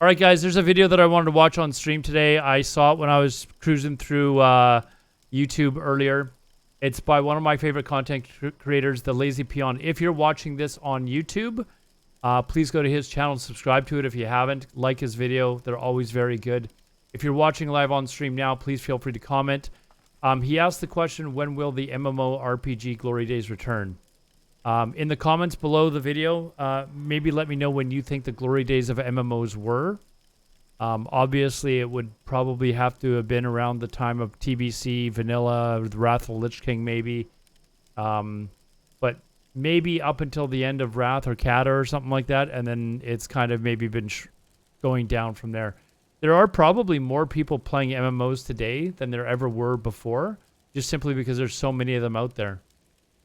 All right, guys, there's a video that I wanted to watch on stream today. I saw it when I was cruising through YouTube earlier. It's by one of my favorite content creators, TheLazyPeon. If you're watching this on YouTube, please go to his channel and subscribe to it if you haven't. Like his video. They're always very good. If you're watching live on stream now, please feel free to comment. He asked the question, when will the MMORPG Glory Days return? In the comments below the video, maybe let me know when you think the glory days of MMOs were. Obviously, it would probably have to have been around the time of TBC, Vanilla, the Wrath of the Lich King, maybe. But maybe up until the end of Wrath or Kata or something like that, and then it's kind of maybe been going down from there. There are probably more people playing MMOs today than there ever were before, just simply because there's so many of them out there.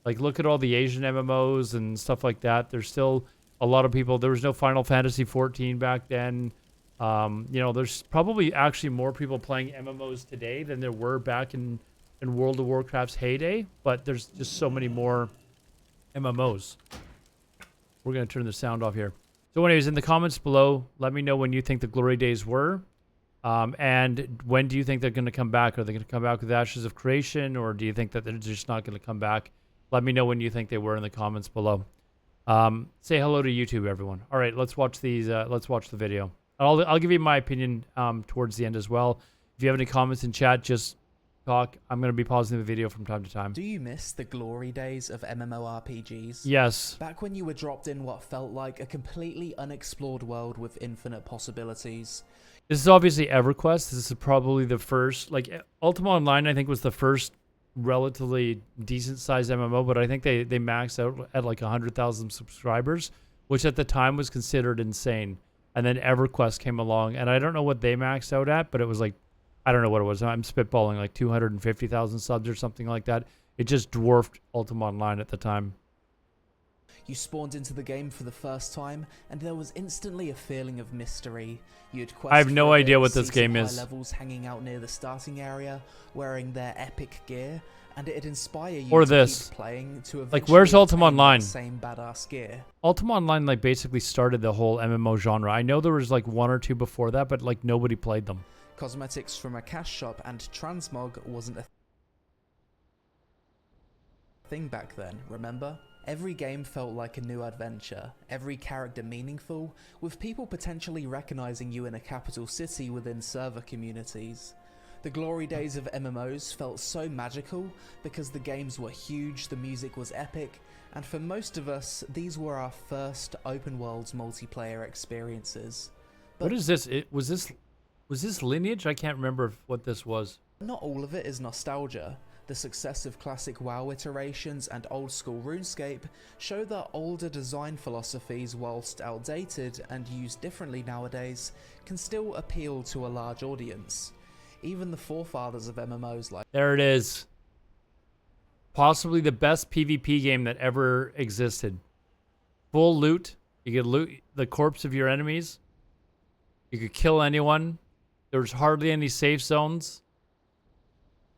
Like, look at all the Asian MMOs and stuff like that. There's still a lot of people. There was no Final Fantasy 14 back then. You know, there's probably actually more people playing MMOs today than there were back in World of Warcraft's heyday. But there's just so many more MMOs. We're going to turn the sound off here. So anyways, in the comments below, let me know when you think the glory days were. And when do you think they're going to come back? Are they going to come back with Ashes of Creation? Or do you think that they're just not going to come back? Let me know when you think they were in the comments below. Say hello to YouTube, everyone. All right, let's watch these. Let's watch the video. I'll give you my opinion towards the end as well. If you have any comments in chat, just talk. I'm going to be pausing the video from time to time. Do you miss the glory days of MMORPGs? Yes. Back when you were dropped in what felt like a completely unexplored world with infinite possibilities. This is obviously EverQuest. This is probably the first. Like, Ultima Online, I think, was the first relatively decent sized MMO, but I think they maxed out at like 100,000 subscribers, which at the time was considered insane. And then EverQuest came along, and I don't know what they maxed out at, but it was like, I don't know what it was. I'm spitballing like 250,000 subs or something like that. It just dwarfed Ultima Online at the time. You spawned into the game for the first time, and there was instantly a feeling of mystery. I have no idea what this game is. Levels hanging out near the starting area, wearing their epic gear, and it'd inspire you or to this. keep playing to eventually like, where's Ultima Online? Same badass gear. Ultima Online like basically started the whole MMO genre. I know there was like one or two before that, but like nobody played them. Cosmetics from a cash shop and transmog wasn't a thing back then, remember? Every game felt like a new adventure, every character meaningful, with people potentially recognizing you in a capital city within server communities. The glory days of MMOs felt so magical because the games were huge, the music was epic, and for most of us, these were our first open world multiplayer experiences. But what is this? Was this Lineage? I can't remember what this was. not all of it is nostalgia. The success of classic WoW iterations and old school RuneScape show that older design philosophies, whilst outdated and used differently nowadays, can still appeal to a large audience. Even the forefathers of MMOs like... There it is. Possibly the best PvP game that ever existed. Full loot. You could loot the corpse of your enemies. You could kill anyone. There's hardly any safe zones.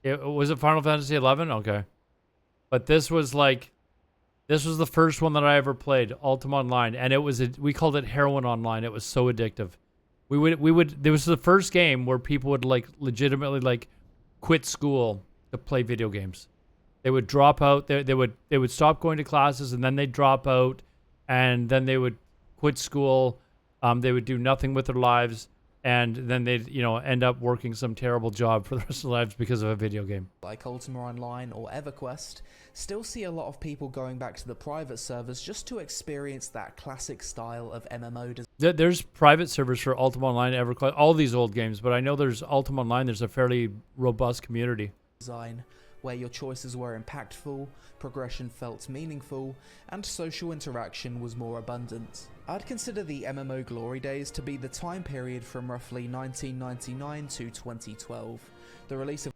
Was it Final Fantasy 11? Okay. But this was like, this was the first one that I ever played, Ultima Online, and it was we called it Heroin Online. It was so addictive. We would there was the first game where people would like legitimately like quit school to play video games. They would drop out. They would stop going to classes, and then they'd drop out, and then they would quit school. They would do nothing with their lives. And then they'd, end up working some terrible job for the rest of their lives because of a video game. Like Ultima Online or EverQuest, still see a lot of people going back to the private servers just to experience that classic style of MMO design. There's private servers for Ultima Online, EverQuest, all these old games, but I know there's Ultima Online, there's a fairly robust community. Where your choices were impactful, progression felt meaningful, and social interaction was more abundant. I'd consider the MMO glory days to be the time period from roughly 1999 to 2012. The release of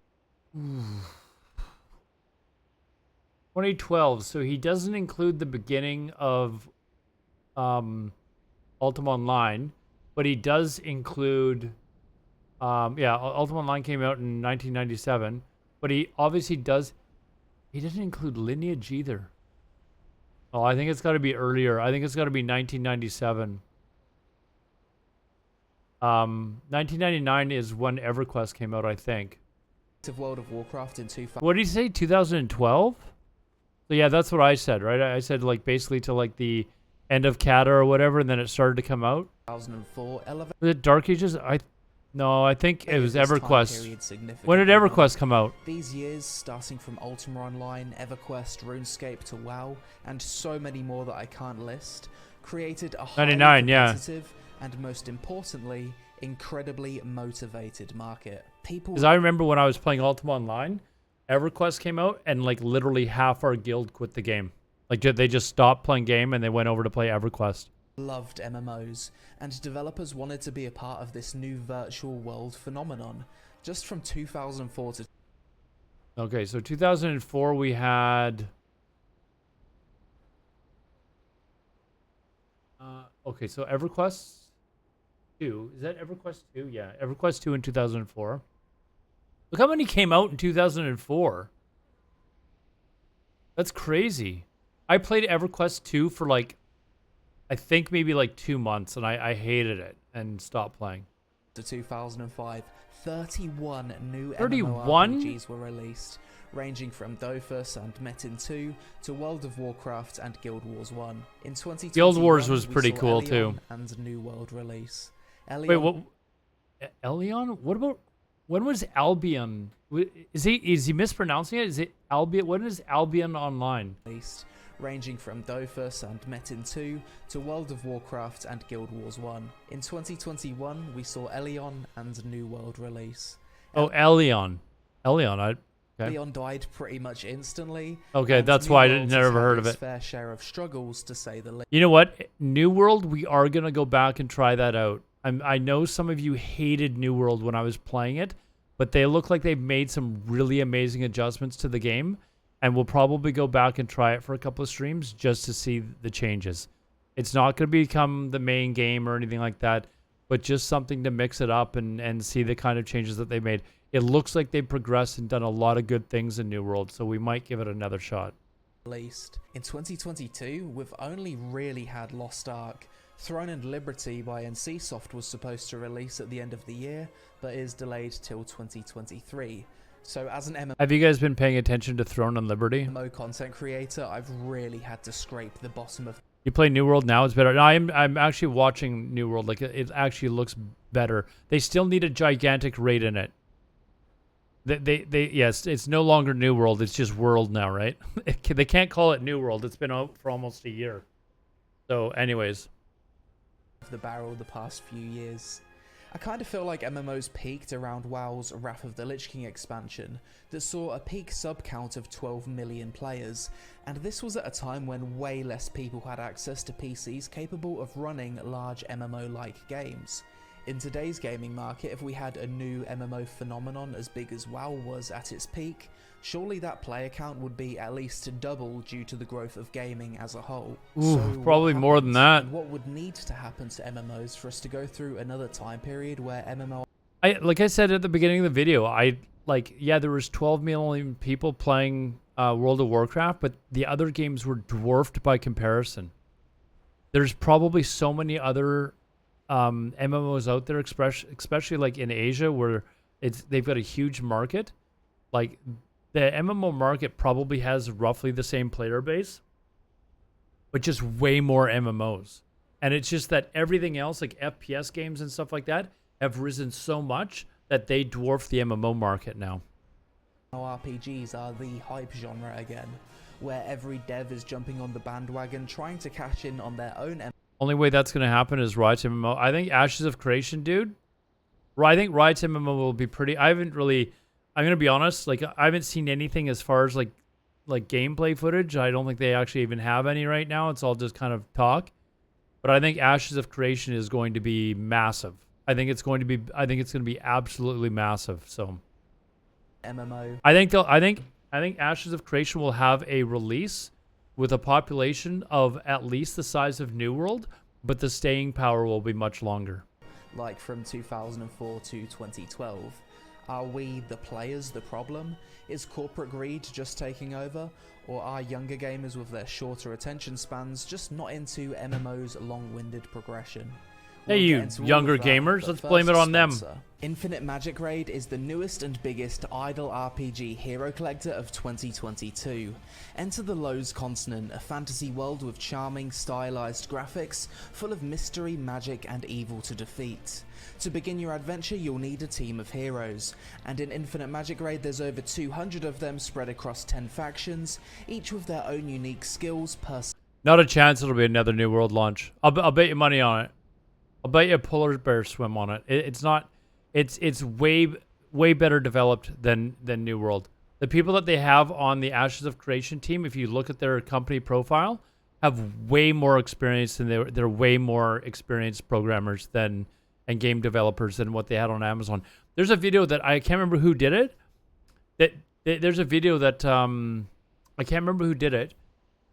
2012, so he doesn't include the beginning of Ultima Online, but he does include, Ultima Online came out in 1997. But he obviously does... He doesn't include Lineage either. Oh, I think it's got to be earlier. I think it's got to be 1997. 1999 is when EverQuest came out, I think. Of World of Warcraft in 2000. What did he say? 2012? So yeah, that's what I said, right? I said like basically to like the end of Cata or whatever, and then it started to come out. 2004 Was it Dark Ages? No, I think it was EverQuest. When did more. EverQuest come out? These years, starting from Ultima Online, EverQuest, RuneScape to WoW, and so many more that I can't list, created a highly 99, yeah. competitive and, most importantly, incredibly motivated market. People. Because I remember when I was playing Ultima Online, EverQuest came out, and like literally half our guild quit the game. Like they just stopped playing game and they went over to play EverQuest. Loved MMOs, and developers wanted to be a part of this new virtual world phenomenon. Just from 2004 to... Okay, so 2004 we had... okay, so EverQuest 2. Is that EverQuest 2? Yeah, EverQuest 2 in 2004. Look how many came out in 2004. That's crazy. I played EverQuest 2 for like, I think maybe like 2 months, and I hated it and stopped playing. To 2005, 31 new 31? MMORPGs were released, ranging from Dofus and Metin 2 to World of Warcraft and Guild Wars 1. In 2021, Guild Wars was we pretty saw cool Elion too. And New World release. Wait, what? Elion? What about? When was Albion? Is he mispronouncing it? Is it Albion? When is Albion Online? Ranging from Dofus and Metin 2 to World of Warcraft and Guild Wars 1. In 2021, we saw Elion and New World release. Oh, Elion. Okay. Elion died pretty much instantly. Okay, that's why I never heard of it. Fair share of struggles, to say the least. You know what? New World, we are gonna go back and try that out. I know some of you hated New World when I was playing it, but they look like they've made some really amazing adjustments to the game. And we'll probably go back and try it for a couple of streams just to see the changes. It's not going to become the main game or anything like that, but just something to mix it up and see the kind of changes that they made. It looks like they've progressed and done a lot of good things in New World, so we might give it another shot. Released. In 2022, we've only really had Lost Ark. Throne and Liberty by NCSoft was supposed to release at the end of the year, but is delayed till 2023. So as an MMO Have you guys been paying attention to Throne and Liberty? content creator, I've really had to scrape the bottom of... You play New World now? It's better. No, I'm actually watching New World. Like it actually looks better. They still need a gigantic raid in it. Yes, it's no longer New World. It's just World now, right? They can't call it New World. It's been out for almost a year. So, anyways, the barrel the past few years. I kind of feel like MMOs peaked around WoW's Wrath of the Lich King expansion that saw a peak sub count of 12 million players, and this was at a time when way less people had access to PCs capable of running large MMO-like games. In today's gaming market, if we had a new MMO phenomenon as big as WoW was at its peak, surely that player count would be at least double due to the growth of gaming as a whole. Ooh, so probably more than that. What would need to happen to MMOs for us to go through another time period where MMO... like I said at the beginning of the video, there was 12 million people playing World of Warcraft, but the other games were dwarfed by comparison. There's probably so many other MMOs out there, especially like in Asia, where they've got a huge market. Like the MMO market probably has roughly the same player base, but just way more MMOs. And it's just that everything else, like FPS games and stuff like that, have risen so much that they dwarf the MMO market now. RPGs are the hype genre again, where every dev is jumping on the bandwagon trying to cash in on their own Only way that's going to happen is Riot's MMO. I think Ashes of Creation, dude. I think Riot's MMO will be pretty... I'm going to be honest, like I haven't seen anything as far as like gameplay footage. I don't think they actually even have any right now. It's all just kind of talk. But I think Ashes of Creation is going to be massive. I think it's going to be absolutely massive. So MMO. I think Ashes of Creation will have a release with a population of at least the size of New World, but the staying power will be much longer. Like from 2004 to 2012. Are we, the players, the problem? Is corporate greed just taking over? Or are younger gamers with their shorter attention spans just not into MMO's long-winded progression? Hey, We'll you get into all younger of that, gamers, but let's first blame it a on them. sponsor. Infinite Magic Raid is the newest and biggest idle RPG hero collector of 2022. Enter the Lowe's continent, a fantasy world with charming, stylized graphics, full of mystery, magic, and evil to defeat. To begin your adventure, you'll need a team of heroes, and in Infinite Magic Raid there's over 200 of them spread across 10 factions, each with their own unique skills, Not a chance it'll be another New World launch. I'll bet you money on it. I'll bet you a polar bear swim on it. It's not. It's way better developed than New World. The people that they have on the Ashes of Creation team, if you look at their company profile, have way more experience and they're way more experienced programmers than and game developers than what they had on Amazon. There's a video that I can't remember who did it. There's a video that I can't remember who did it,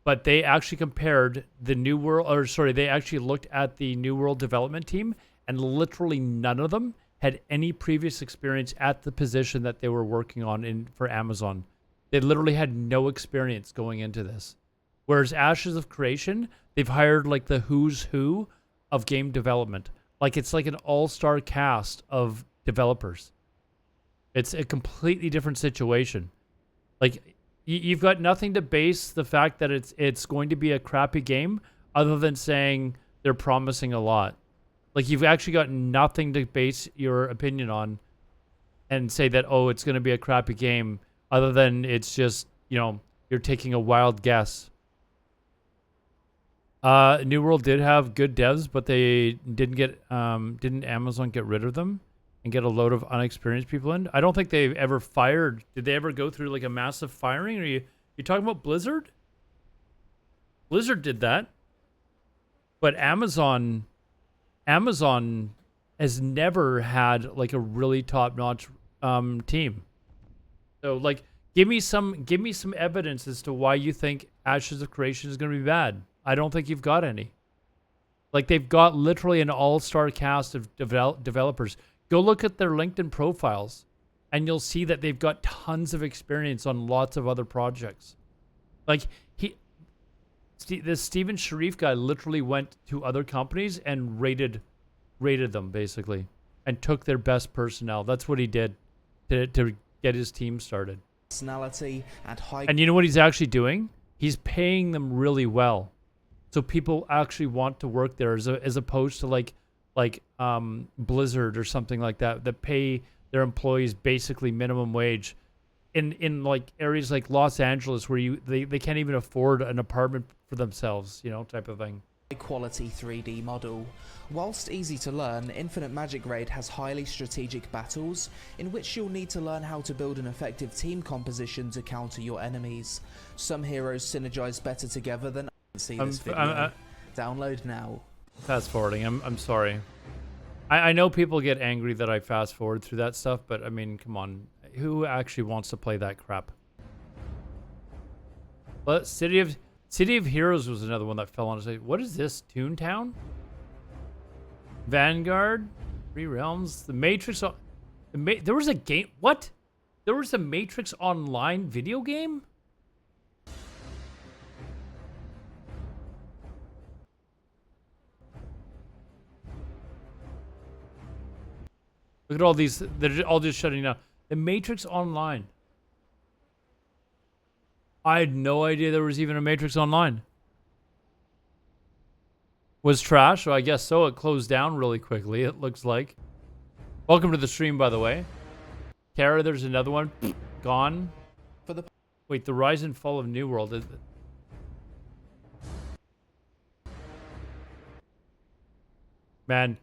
but they actually compared the New World, or sorry, they actually looked at the New World development team, and literally none of them had any previous experience at the position that they were working on for Amazon. They literally had no experience going into this. Whereas Ashes of Creation, they've hired like the who's who of game development. Like it's like an all-star cast of developers. It's a completely different situation. Like you've got nothing to base the fact that it's going to be a crappy game other than saying they're promising a lot. Like you've actually got nothing to base your opinion on and say that, oh, it's going to be a crappy game other than it's just, you know, you're taking a wild guess. New World did have good devs, but they didn't Amazon get rid of them and get a load of unexperienced people in? I don't think they've ever fired. Did they ever go through like a massive firing? Are you talking about Blizzard? Blizzard did that. But Amazon has never had like a really top-notch team. So like give me some evidence as to why you think Ashes of Creation is going to be bad. I don't think you've got any. Like they've got literally an all-star cast of developers. Go look at their LinkedIn profiles and you'll see that they've got tons of experience on lots of other projects. Like this Steven Sharif guy literally went to other companies and rated them basically and took their best personnel. That's what he did to get his team started. Personality and high. And you know what he's actually doing? He's paying them really well. So people actually want to work there as opposed to like Blizzard or something like that pay their employees basically minimum wage in like areas like Los Angeles where they can't even afford an apartment for themselves, you know, type of thing. Quality 3D model. Whilst easy to learn, Infinite Magic Raid has highly strategic battles in which you'll need to learn how to build an effective team composition to counter your enemies. Some heroes synergize better together than see this video. Download now. Fast forwarding. I'm sorry. I know people get angry that I fast forward through that stuff, but I mean, come on. Who actually wants to play that crap? But City of Heroes was another one that fell on us. What is this? Toontown? Vanguard? Three Realms? The Matrix? There was a game? What? There was a Matrix Online video game? Look at all these. They're all just shutting down. The Matrix Online. I had no idea there was even a Matrix Online. Was trash? Well, I guess so. It closed down really quickly, it looks like. Welcome to the stream, by the way. Kara, there's another one. Gone. Wait, the Rise and Fall of New World. Man.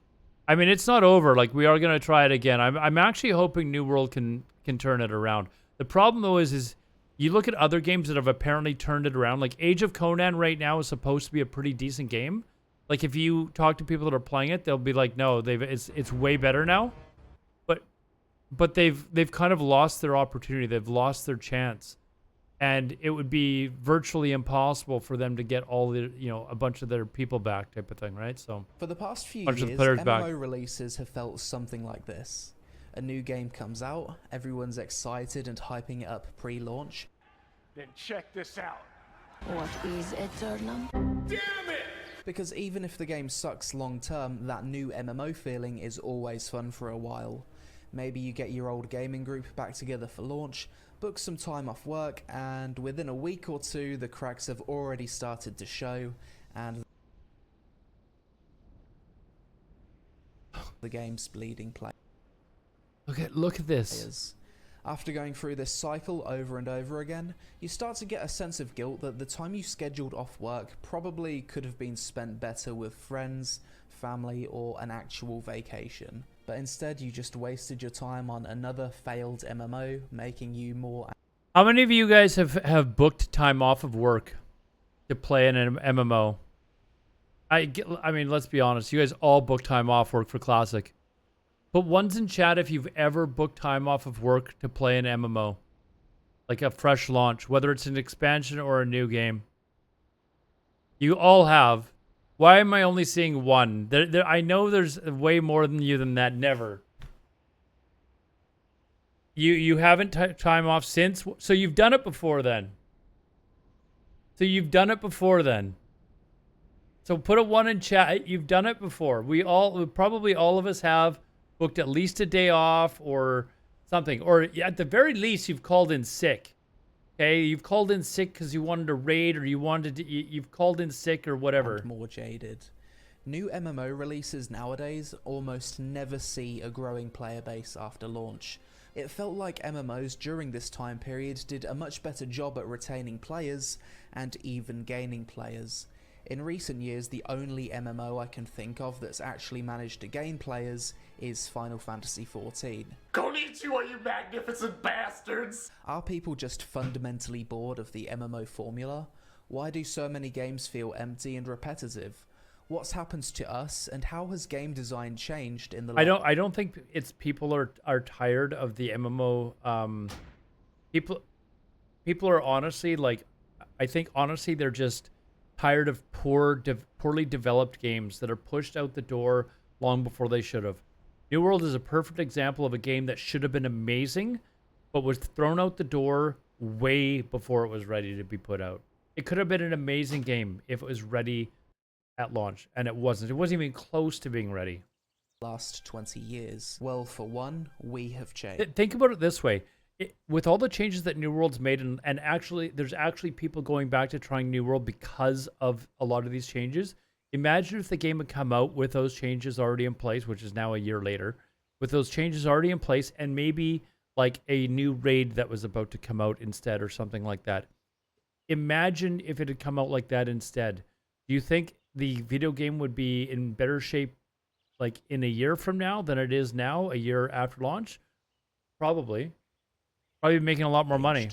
I mean, it's not over. Like, we are going to try it again. I'm actually hoping New World can turn it around. The problem, though, is you look at other games that have apparently turned it around. Like, Age of Conan right now is supposed to be a pretty decent game. Like, if you talk to people that are playing it, they'll be like, no, it's way better now. But they've kind of lost their opportunity. They've lost their chance. And it would be virtually impossible for them to get all the, you know, a bunch of their people back type of thing, right? So for the past few years, MMO releases have felt something like this. A new game comes out, everyone's excited and hyping it up pre-launch. Then check this out. What is Eternum? Damn it! because even if the game sucks long term, that new MMO feeling is always fun for a while. Maybe you get your old gaming group back together for launch, book some time off work, and within a week or two the cracks have already started to show, and the game's bleeding players. Look at this. After going through this cycle over and over again, you start to get a sense of guilt that the time you scheduled off work probably could have been spent better with friends, family, or an actual vacation. But instead you just wasted your time on another failed MMO, making you more... How many of you guys have booked time off of work to play in an MMO? I mean, let's be honest. You guys all book time off work for Classic. Put ones in chat if you've ever booked time off of work to play an MMO. Like a fresh launch, whether it's an expansion or a new game. You all have. Why am I only seeing one? I know there's way more than you than that. Never. You haven't time off since? So you've done it before then. So put a one in chat. You've done it before. Probably all of us have booked at least a day off or something. Or at the very least, you've called in sick. Okay? You've called in sick because you wanted to raid or you've called in sick or whatever. And more jaded. New MMO releases nowadays almost never see a growing player base after launch. It felt like MMOs during this time period did a much better job at retaining players and even gaining players. In recent years, the only MMO I can think of that's actually managed to gain players is Final Fantasy XIV. Konnichiwa, you magnificent bastards! Are people just fundamentally bored of the MMO formula? Why do so many games feel empty and repetitive? What's happened to us, and how has game design changed in the... I don't think it's people are tired of the MMO. People are honestly like, I think honestly they're just tired of poorly developed games that are pushed out the door long before they should have. New World is a perfect example of a game that should have been amazing, but was thrown out the door way before it was ready to be put out. It could have been an amazing game if it was ready at launch, and it wasn't. It wasn't even close to being ready. Last 20 years. Well, for one, we have changed. Think about it this way. With all the changes that New World's made, and actually, there's actually people going back to trying New World because of a lot of these changes. Imagine if the game had come out with those changes already in place, which is now a year later, with those changes already in place, and maybe like a new raid that was about to come out instead or something like that. Imagine if it had come out like that instead. Do you think the video game would be in better shape like in a year from now than it is now, a year after launch? Probably making a lot more money.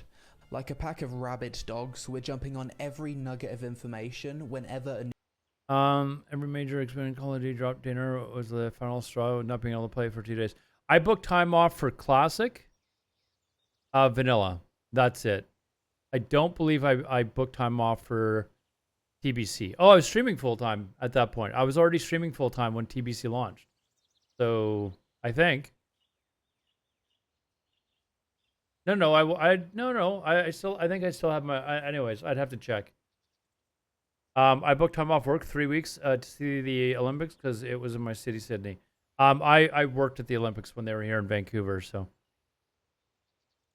Like a pack of rabid dogs, we're jumping on every nugget of information whenever a new... Every major experience Call of Duty drop dinner was the final straw with not being able to play for 2 days. I booked time off for Classic, Vanilla. That's it. I don't believe I booked time off for TBC. Oh, I was streaming full-time at that point. I was already streaming full-time when TBC launched. So, I think... No. I think I still have my. Anyways, I'd have to check. I booked time off work 3 weeks to see the Olympics because it was in my city, Sydney. I worked at the Olympics when they were here in Vancouver, so.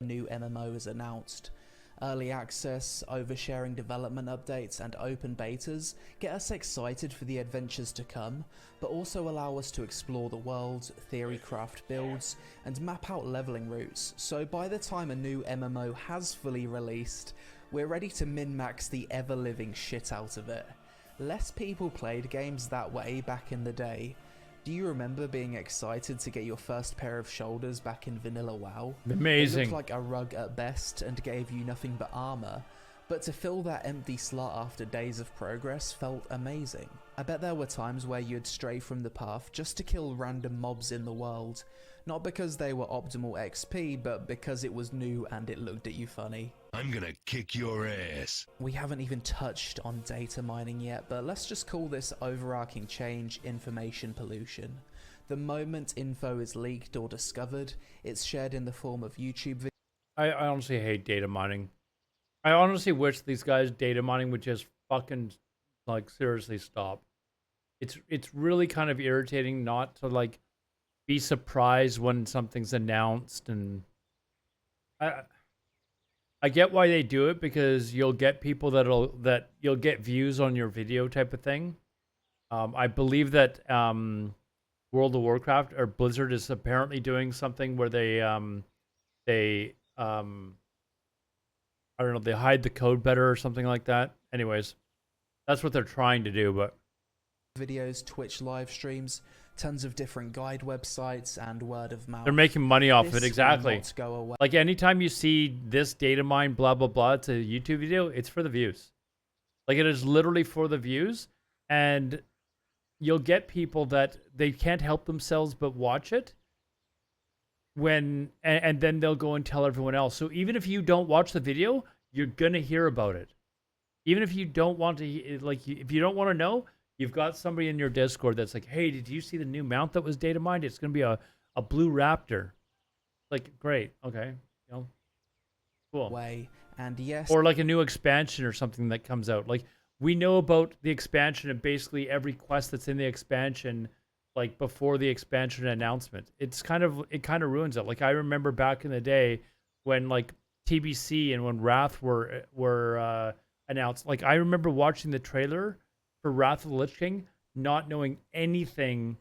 New MMO is announced. Early access, oversharing development updates, and open betas get us excited for the adventures to come, but also allow us to explore the world, theory craft builds, and map out leveling routes, so by the time a new MMO has fully released, we're ready to min-max the ever-living shit out of it. Less people played games that way back in the day. Do you remember being excited to get your first pair of shoulders back in Vanilla WoW? Amazing. It looked like a rug at best and gave you nothing but armor, but to fill that empty slot after days of progress felt amazing. I bet there were times where you'd stray from the path just to kill random mobs in the world, not because they were optimal XP, but because it was new and it looked at you funny. I'm gonna kick your ass. We haven't even touched on data mining yet, but let's just call this overarching change information pollution. The moment info is leaked or discovered, it's shared in the form of YouTube videos. I honestly hate data mining. I honestly wish these guys data mining would just fucking Like, seriously, stop. It's really kind of irritating not to like be surprised when something's announced, and I I get why they do it, because you'll get people that you'll get views on your video type of thing. I believe that World of Warcraft or Blizzard is apparently doing something where they I don't know, they hide the code better or something like that. Anyways, that's what they're trying to do, but videos, Twitch live streams, tons of different guide websites, and word of mouth. they're making money off of This it. will Exactly. not go away. Like anytime you see this data mine, blah, blah, blah, it's a YouTube video, it's for the views. Like it is literally for the views. And you'll get people that they can't help themselves but watch it and then they'll go and tell everyone else. So even if you don't watch the video, you're going to hear about it. Even if you don't want to, like, if you don't want to know, you've got somebody in your Discord that's like, hey, did you see the new mount that was data mined? It's going to be a blue raptor. Like, great. Okay. You know, cool. And yes, Or like a new expansion or something that comes out. Like, we know about the expansion and basically every quest that's in the expansion, like before the expansion announcement. It kind of ruins it. Like, I remember back in the day when like TBC and when Wrath were announced. Like, I remember watching the trailer for Wrath of the Lich King, not knowing anything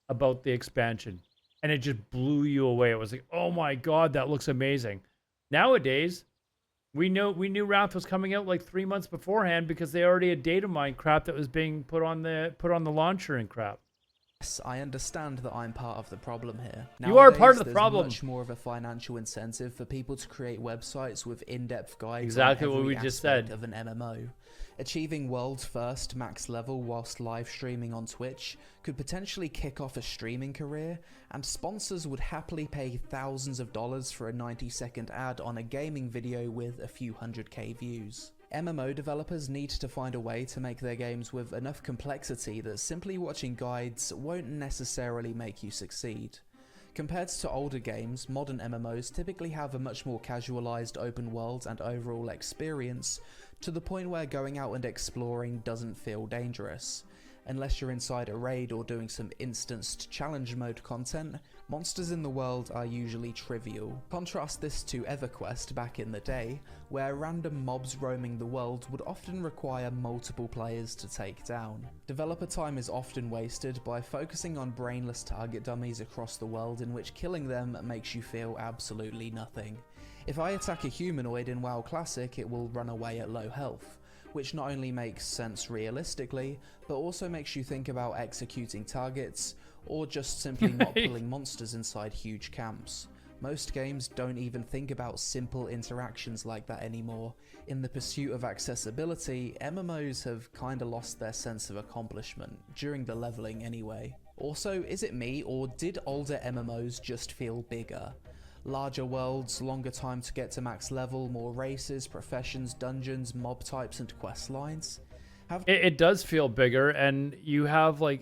about the expansion, and it just blew you away. It was like, oh my god, that looks amazing. Nowadays, we knew Wrath was coming out like 3 months beforehand because they already had data mine crap that was being put on the launcher and crap. yes, I understand that I'm part of the problem here. You are part of the There's problem. much more of a financial incentive for people to create websites with in-depth guides Exactly on what every we just aspect said. of an MMO. Achieving world's first max level whilst live streaming on Twitch could potentially kick off a streaming career, and sponsors would happily pay thousands of dollars for a 90-second ad on a gaming video with a few 100k views. MMO developers need to find a way to make their games with enough complexity that simply watching guides won't necessarily make you succeed. Compared to older games, modern MMOs typically have a much more casualized open world and overall experience, to the point where going out and exploring doesn't feel dangerous. Unless you're inside a raid or doing some instanced challenge mode content, monsters in the world are usually trivial. Contrast this to EverQuest back in the day, where random mobs roaming the world would often require multiple players to take down. Developer time is often wasted by focusing on brainless target dummies across the world, in which killing them makes you feel absolutely nothing. If I attack a humanoid in WoW Classic, it will run away at low health, which not only makes sense realistically, but also makes you think about executing targets, or just simply not pulling monsters inside huge camps. Most games don't even think about simple interactions like that anymore. In the pursuit of accessibility, MMOs have kinda lost their sense of accomplishment, during the leveling anyway. Also, is it me, or did older MMOs just feel bigger? Larger worlds, longer time to get to max level, more races, professions, dungeons, mob types, and quest lines. It does feel bigger, and you have I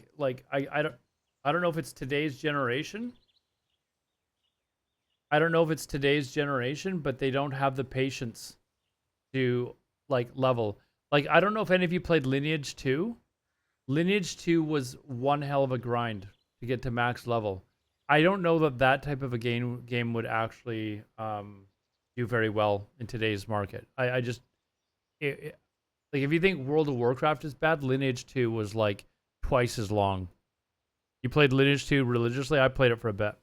don't know if it's today's generation. I don't know if it's today's generation, but they don't have the patience to like level. Like, I don't know if any of you played Lineage 2. Lineage 2 was one hell of a grind to get to max level. I don't know that type of a game would actually do very well in today's market. I just like, if you think World of Warcraft is bad, Lineage 2 was like twice as long. You played Lineage 2 religiously? I played it for a bit.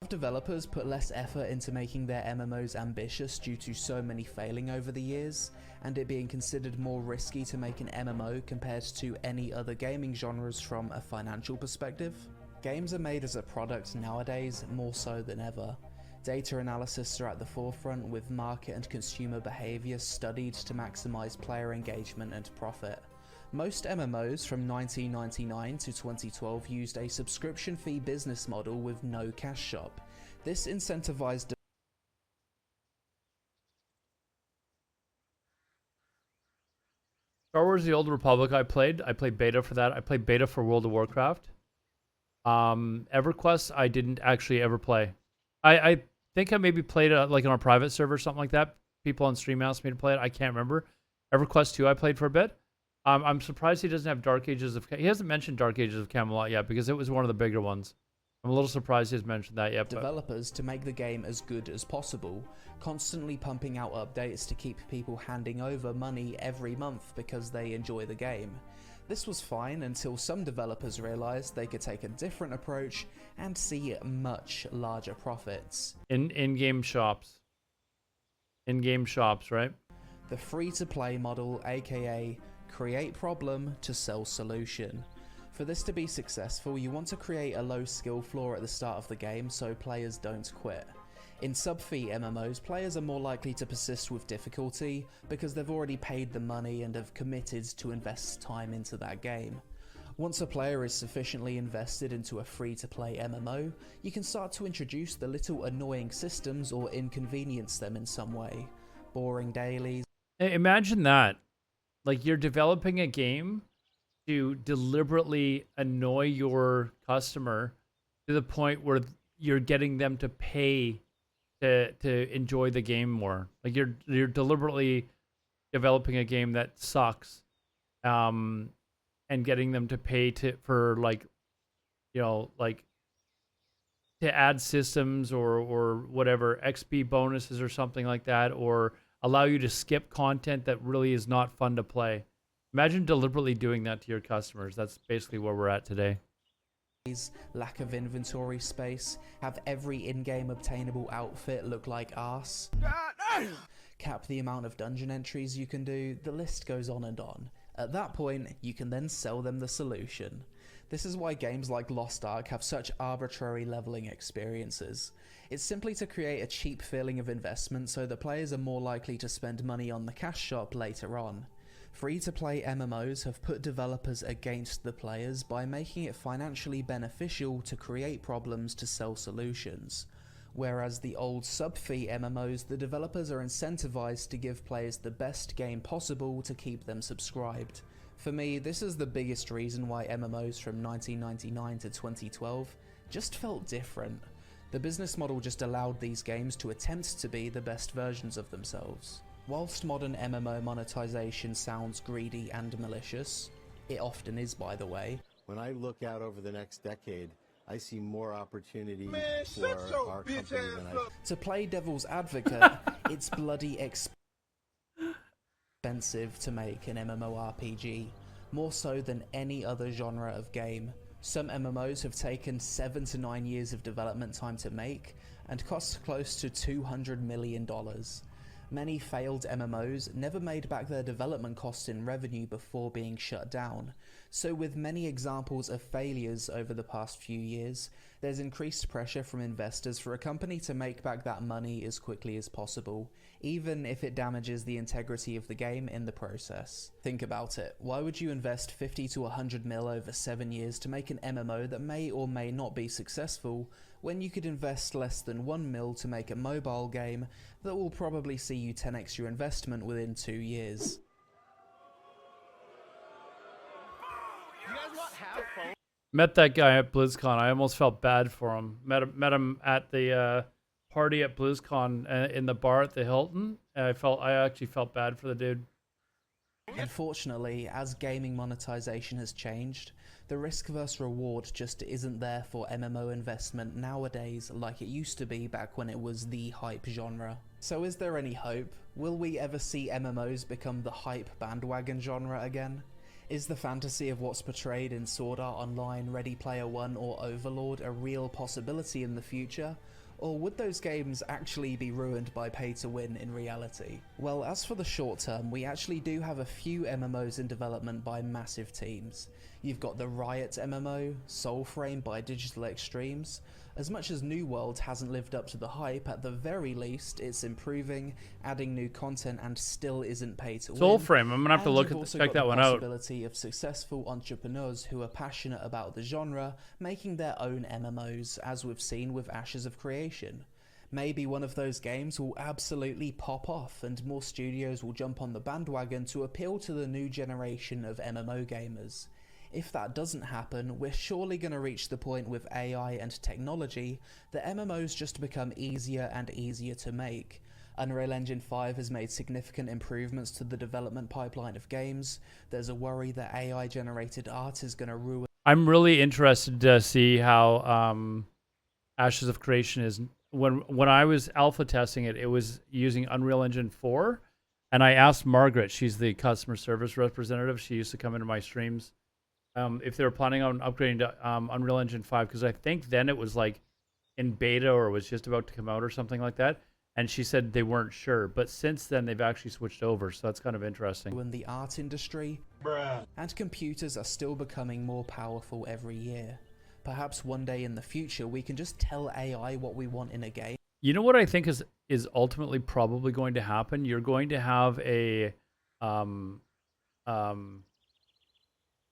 Developers put less effort into making their MMOs ambitious due to so many failing over the years, and it being considered more risky to make an MMO compared to any other gaming genres from a financial perspective. Games are made as a product nowadays, more so than ever. Data analysis are at the forefront, with market and consumer behavior studied to maximize player engagement and profit. Most MMOs from 1999 to 2012 used a subscription fee business model with no cash shop. This incentivized Star Wars: The Old Republic I played beta for that. I played beta for World of Warcraft. EverQuest I didn't actually ever play. I think I maybe played like on a private server or something like that. people on stream asked me to play it. I can't remember. EverQuest 2 I played for a bit. I'm surprised he doesn't have Dark Ages of... He hasn't mentioned Dark Ages of Camelot yet because it was one of the bigger ones. I'm a little surprised he hasn't mentioned that yet. Developers to make the game as good as possible, constantly pumping out updates to keep people handing over money every month because they enjoy the game. This was fine until some developers realized they could take a different approach and see much larger profits. In-game shops. In-game shops, right? The free-to-play model, aka create problem to sell solution. For this to be successful, you want to create a low skill floor at the start of the game so players don't quit. In sub-fee MMOs, players are more likely to persist with difficulty because they've already paid the money and have committed to invest time into that game. Once a player is sufficiently invested into a free-to-play MMO, you can start to introduce the little annoying systems or inconvenience them in some way. Boring dailies. Imagine that. Like, you're developing a game to deliberately annoy your customer to the point where you're getting them to pay to enjoy the game more. Like, you're deliberately developing a game that sucks, and getting them to pay for, like, you know, like, to add systems or whatever, XP bonuses or something like that, or allow you to skip content that really is not fun to play. Imagine deliberately doing that to your customers. That's basically where we're at today. Lack of inventory space, have every in-game obtainable outfit look like arse, cap the amount of dungeon entries you can do, the list goes on and on. At that point, you can then sell them the solution. This is why games like Lost Ark have such arbitrary leveling experiences. It's simply to create a cheap feeling of investment so that players are more likely to spend money on the cash shop later on. Free-to-play MMOs have put developers against the players by making it financially beneficial to create problems to sell solutions. Whereas the old sub-fee MMOs, the developers are incentivized to give players the best game possible to keep them subscribed. For me, this is the biggest reason why MMOs from 1999 to 2012 just felt different. The business model just allowed these games to attempt to be the best versions of themselves. Whilst modern MMO monetization sounds greedy and malicious, it often is, by the way. When I look out over the next decade, I see more opportunity for our company than I... To play devil's advocate, it's bloody expensive to make an MMORPG, more so than any other genre of game. Some MMOs have taken 7 to 9 years of development time to make, and cost close to $200 million. Many failed MMOs never made back their development costs in revenue before being shut down, so with many examples of failures over the past few years, there's increased pressure from investors for a company to make back that money as quickly as possible, even if it damages the integrity of the game in the process. Think about it, why would you invest 50 to 100 mil over 7 years to make an MMO that may or may not be successful, when you could invest less than 1 mil to make a mobile game that will probably see you 10x your investment within 2 years. Met that guy at BlizzCon. I almost felt bad for him. Met him at the party at BlizzCon in the bar at the Hilton. I actually felt bad for the dude. Unfortunately, as gaming monetization has changed, the risk versus reward just isn't there for MMO investment nowadays like it used to be back when it was the hype genre. So is there any hope? Will we ever see MMOs become the hype bandwagon genre again? Is the fantasy of what's portrayed in Sword Art Online, Ready Player One or Overlord a real possibility in the future? Or would those games actually be ruined by pay to win in reality? Well, as for the short term, we actually do have a few MMOs in development by massive teams. You've got the Riot MMO, Soulframe by Digital Extremes. As much as New World hasn't lived up to the hype, at the very least, it's improving, adding new content, and still isn't pay to win. Soulframe, I'm gonna have to check that one out. Possibility of successful entrepreneurs who are passionate about the genre making their own MMOs, as we've seen with Ashes of Creation. Maybe one of those games will absolutely pop off, and more studios will jump on the bandwagon to appeal to the new generation of MMO gamers. If that doesn't happen, we're surely going to reach the point with AI and technology that MMOs just become easier and easier to make. Unreal Engine 5 has made significant improvements to the development pipeline of games. There's a worry that AI-generated art is going to ruin... I'm really interested to see how Ashes of Creation is. When I was alpha testing it, it was using Unreal Engine 4, and I asked Margaret, she's the customer service representative, she used to come into my streams, if they were planning on upgrading to Unreal Engine 5, because I think then it was like in beta or was just about to come out or something like that, and she said they weren't sure, but since then they've actually switched over, so that's kind of interesting. In the art industry, and computers are still becoming more powerful every year. Perhaps one day in the future we can just tell AI what we want in a game. You know what I think is ultimately probably going to happen? You're going to have a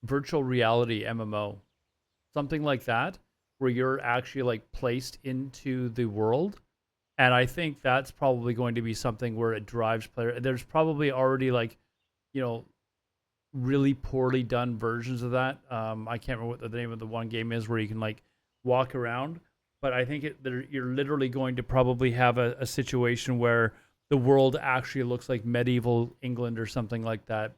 virtual reality MMO, something like that, where you're actually like placed into the world. And I think that's probably going to be something where it drives player. There's probably already like, you know, really poorly done versions of that. I can't remember what the name of the one game is where you can like walk around, but I think you're literally going to probably have a situation where the world actually looks like medieval England or something like that,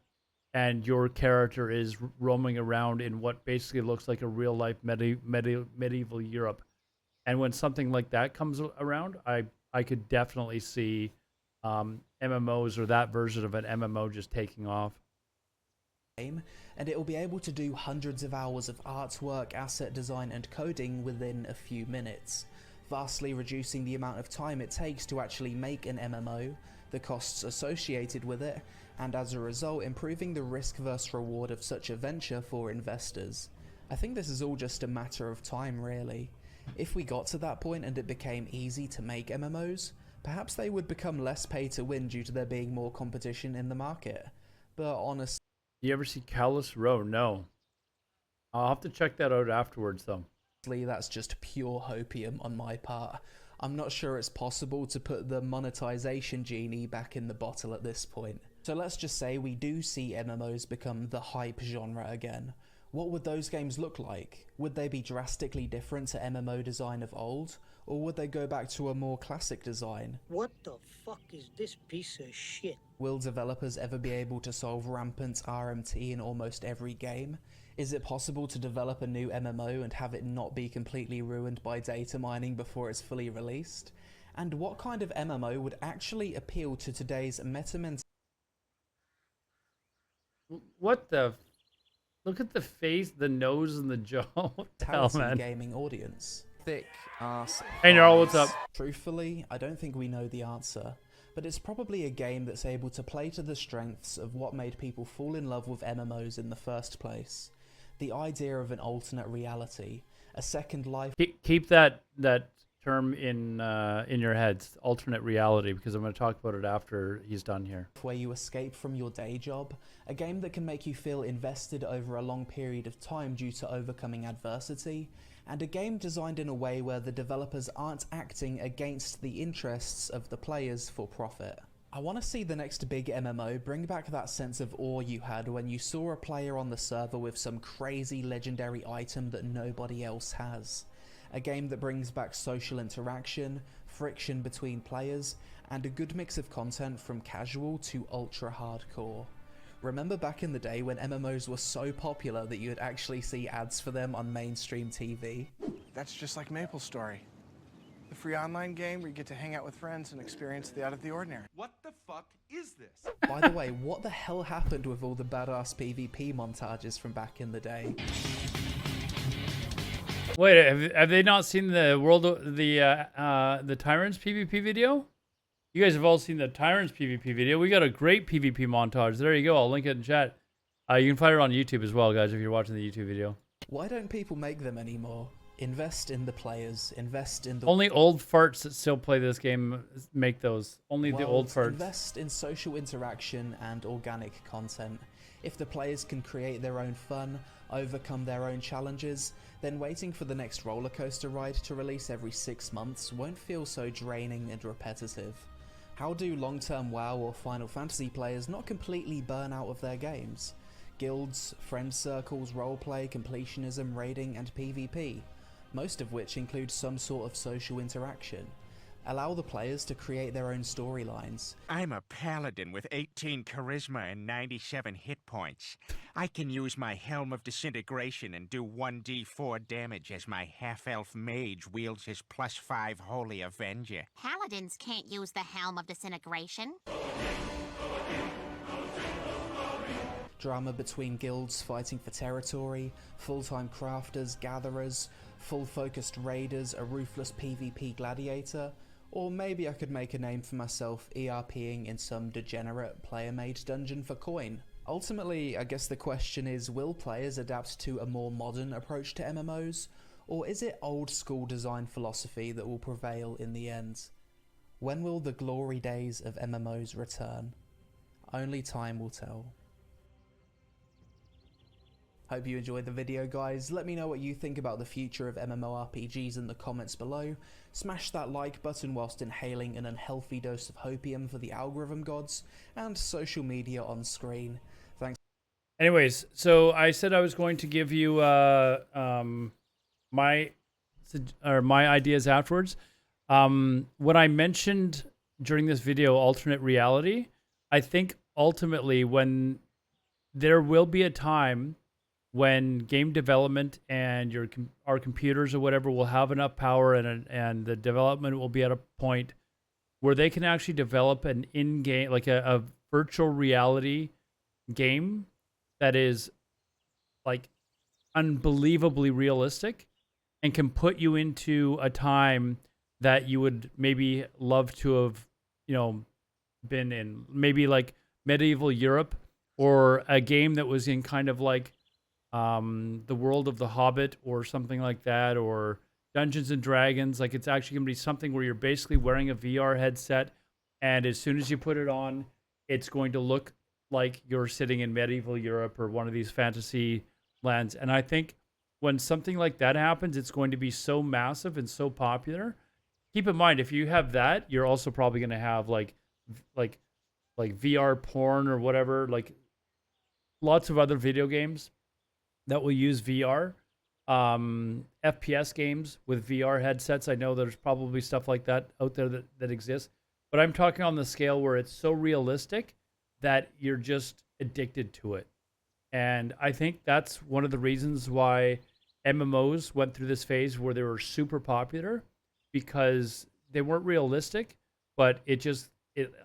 and your character is roaming around in what basically looks like a real life medieval Europe. And when something like that comes around, I could definitely see MMOs or that version of an MMO just taking off. And it will be able to do hundreds of hours of artwork, asset design and coding within a few minutes, vastly reducing the amount of time it takes to actually make an MMO, the costs associated with it, and as a result improving the risk versus reward of such a venture for investors. I think this is all just a matter of time really. If we got to that point and it became easy to make MMOs, perhaps they would become less pay to win due to there being more competition in the market. But honestly, you ever see Callous Row? No. I'll have to check that out afterwards, though. That's just pure hopium on my part. I'm not sure it's possible to put the monetization genie back in the bottle at this point. So let's just say we do see MMOs become the hype genre again. What would those games look like? Would they be drastically different to MMO design of old? Or would they go back to a more classic design? What the fuck is this piece of shit? Will developers ever be able to solve rampant RMT in almost every game? Is it possible to develop a new MMO and have it not be completely ruined by data mining before it's fully released? And what kind of MMO would actually appeal to today's meta mentality? What the... Look at the face, the nose, and the jaw. What the hell, man? Gaming audience. Thick ass. Hey, Gnarl, what's up? Truthfully, I don't think we know the answer, but it's probably a game that's able to play to the strengths of what made people fall in love with MMOs in the first place. The idea of an alternate reality, a second life. Keep that term in your heads, alternate reality, because I'm going to talk about it after he's done here. Where you escape from your day job, a game that can make you feel invested over a long period of time due to overcoming adversity, and a game designed in a way where the developers aren't acting against the interests of the players for profit. I want to see the next big MMO bring back that sense of awe you had when you saw a player on the server with some crazy legendary item that nobody else has. A game that brings back social interaction, friction between players, and a good mix of content from casual to ultra hardcore. Remember back in the day when MMOs were so popular that you'd actually see ads for them on mainstream TV? That's just like MapleStory. The free online game where you get to hang out with friends and experience the out of the ordinary. What the fuck is this? By the way, what the hell happened with all the badass PvP montages from back in the day? Wait, have they not seen the the Tyrants PvP video? You guys have all seen the Tyrants PvP video. We got a great PvP montage. There you go. I'll link it in chat. You can find it on YouTube as well, guys, if you're watching the YouTube video. Why don't people make them anymore? Invest in the players. Invest in the... Only old farts that still play this game make those. Only the old farts. Invest in social interaction and organic content. If the players can create their own fun, overcome their own challenges, then waiting for the next roller coaster ride to release every 6 months won't feel so draining and repetitive. How do long-term WoW or Final Fantasy players not completely burn out of their games? Guilds, friend circles, roleplay, completionism, raiding, and PvP, most of which include some sort of social interaction. Allow the players to create their own storylines. I'm a paladin with 18 charisma and 97 hit points. I can use my Helm of Disintegration and do 1d4 damage as my half-elf mage wields his +5 Holy Avenger. Paladins can't use the Helm of Disintegration. Drama between guilds fighting for territory, full-time crafters, gatherers, full-focused raiders, a ruthless PvP gladiator, or maybe I could make a name for myself ERPing in some degenerate player-made dungeon for coin. Ultimately, I guess the question is, will players adapt to a more modern approach to MMOs, or is it old-school design philosophy that will prevail in the end? When will the glory days of MMOs return? Only time will tell. Hope you enjoyed the video, guys. Let me know what you think about the future of MMORPGs in the comments below. Smash that like button whilst inhaling an unhealthy dose of hopium for the algorithm gods, and social media on screen. Thanks. Anyways, so I said I was going to give you my ideas afterwards. When I mentioned during this video alternate reality, I think ultimately when there will be a time when game development and our computers or whatever will have enough power and the development will be at a point where they can actually develop an in-game, like a virtual reality game that is like unbelievably realistic and can put you into a time that you would maybe love to have, been in, maybe like medieval Europe, or a game that was in kind of like the world of The Hobbit or something like that, or Dungeons and Dragons. Like, it's actually going to be something where you're basically wearing a VR headset, and as soon as you put it on, it's going to look like you're sitting in medieval Europe or one of these fantasy lands. And I think when something like that happens, it's going to be so massive and so popular. Keep in mind, if you have that, you're also probably going to have like VR porn or whatever, like lots of other video games that will use VR, FPS games with VR headsets. I know there's probably stuff like that out there that exists, but I'm talking on the scale where it's so realistic that you're just addicted to it. And I think that's one of the reasons why MMOs went through this phase where they were super popular, because they weren't realistic, but it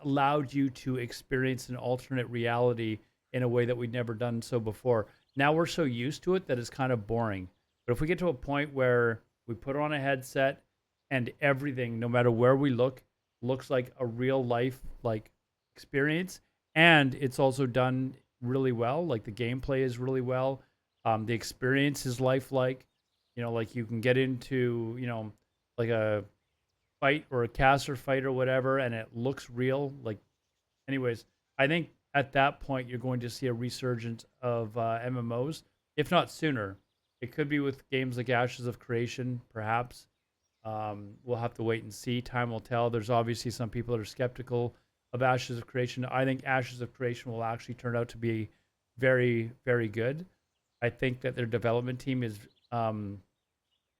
allowed you to experience an alternate reality in a way that we'd never done so before. Now we're so used to it that it's kind of boring. But if we get to a point where we put on a headset and everything, no matter where we look, looks like a real life like experience, and it's also done really well, like the gameplay is really well, the experience is lifelike, like you can get into, like a fight or a caster fight or whatever, and it looks real. Like, anyways, I think at that point, you're going to see a resurgence of MMOs, if not sooner. It could be with games like Ashes of Creation, perhaps. We'll have to wait and see. Time will tell. There's obviously some people that are skeptical of Ashes of Creation. I think Ashes of Creation will actually turn out to be very, very good. I think that their development team is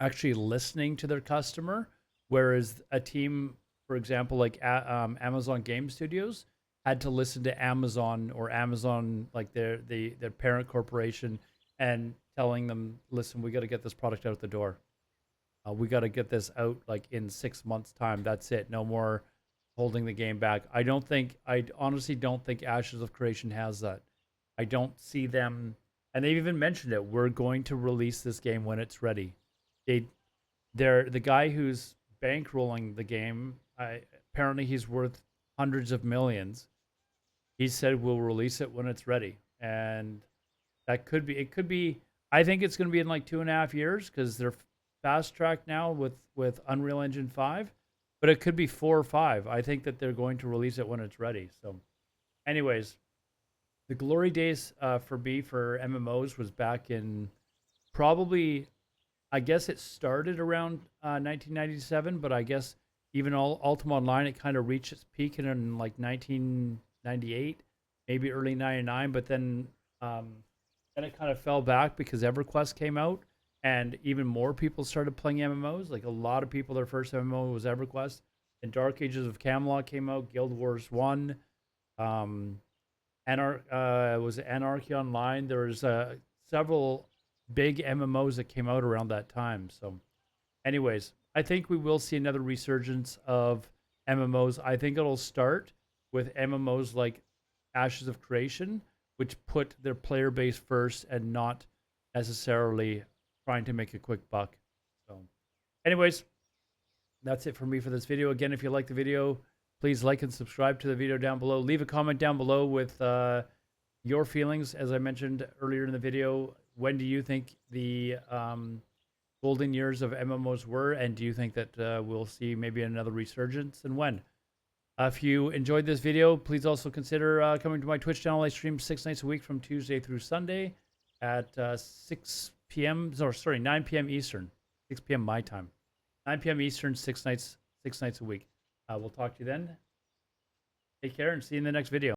actually listening to their customer, whereas a team, for example, like Amazon Game Studios, had to listen to Amazon, or Amazon, like their parent corporation, and telling them, listen, we got to get this product out the door. We got to get this out like in 6 months' time. That's it. No more holding the game back. I honestly don't think Ashes of Creation has that. I don't see them, and they've even mentioned it. We're going to release this game when it's ready. They're the guy who's bankrolling the game. Apparently, he's worth hundreds of millions. He said we'll release it when it's ready, and it could be. I think it's going to be in like 2.5 years, because they're fast tracked now with Unreal Engine 5, but it could be 4 or 5. I think that they're going to release it when it's ready. So, anyways, the glory days for MMOs was back in probably, I guess it started around 1997, but I guess even Ultima Online, it kind of reached its peak in like 1998, maybe early 99, but then it kind of fell back because EverQuest came out, and even more people started playing MMOs. Like, a lot of people, their first MMO was EverQuest. And Dark Ages of Camelot came out. Guild Wars 1. Was it Anarchy Online? There was several big MMOs that came out around that time. So, anyways, I think we will see another resurgence of MMOs. I think it'll start with MMOs like Ashes of Creation, which put their player base first and not necessarily trying to make a quick buck. So, anyways, that's it for me for this video. Again, if you like the video, please like and subscribe to the video down below. Leave a comment down below with your feelings. As I mentioned earlier in the video, when do you think the golden years of MMOs were, and do you think that we'll see maybe another resurgence, and when? If you enjoyed this video, please also consider coming to my Twitch channel. I stream 6 nights a week from Tuesday through Sunday at 9 p.m. Eastern, 6 p.m. my time. 9 p.m. Eastern, 6 nights a week. We'll talk to you then. Take care and see you in the next video.